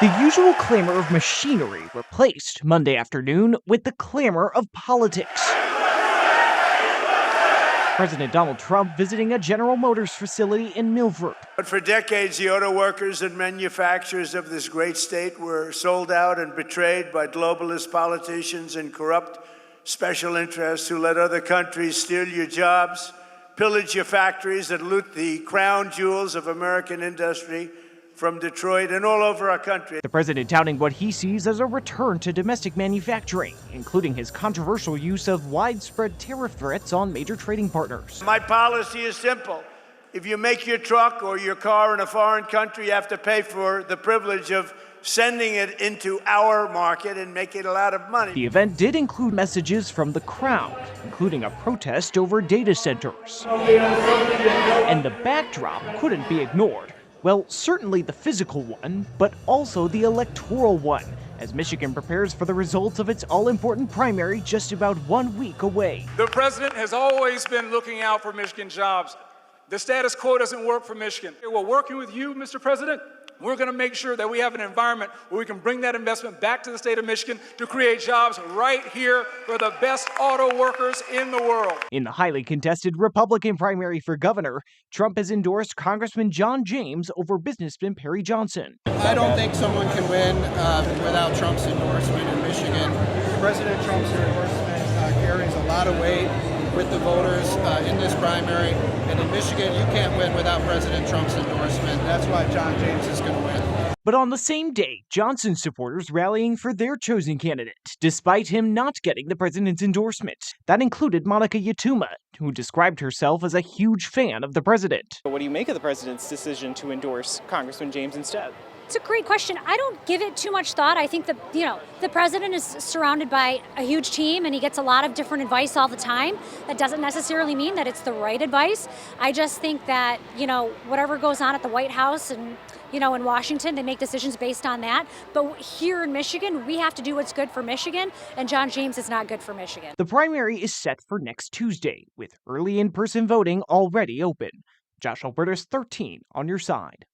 The usual clamor of machinery replaced Monday afternoon with the clamor of politics. President Donald Trump visiting a General Motors facility in Milford. But for decades, the auto workers and manufacturers of this great state were sold out and betrayed by globalist politicians and corrupt special interests who let other countries steal your jobs, pillage your factories, and loot the crown jewels of American industry from Detroit and all over our country. The president touting what he sees as a return to domestic manufacturing, including his controversial use of widespread tariff threats on major trading partners. My policy is simple. If you make your truck or your car in a foreign country, you have to pay for the privilege of sending it into our market and making a lot of money. The event did include messages from the crowd, including a protest over data centers. And the backdrop couldn't be ignored. Well, certainly the physical one, but also the electoral one, as Michigan prepares for the results of its all-important primary just about 1 week away. The president has always been looking out for Michigan jobs. The status quo doesn't work for Michigan. We're working with you, Mr. President. We're going to make sure that we have an environment where we can bring that investment back to the state of Michigan to create jobs right here for the best auto workers in the world. In the highly contested Republican primary for governor, Trump has endorsed Congressman John James over businessman Perry Johnson. I don't think someone can win without Trump's endorsement in Michigan. President Trump's endorsement carries a lot of weight with the voters in this primary. And in Michigan, you can't win without President Trump's endorsement. That's why John James is going to win. But on the same day, Johnson supporters rallying for their chosen candidate, despite him not getting the president's endorsement. That included Monica Yatuma, who described herself as a huge fan of the president. What do you make of the president's decision to endorse Congressman James instead? It's a great question. I don't give it too much thought. I think that, the president is surrounded by a huge team and he gets a lot of different advice all the time. That doesn't necessarily mean that it's the right advice. I just think that, whatever goes on at the White House and, in Washington, they make decisions based on that. But here in Michigan, we have to do what's good for Michigan, and John James is not good for Michigan. The primary is set for next Tuesday, with early in-person voting already open. Josh Albertus, 13 on your side.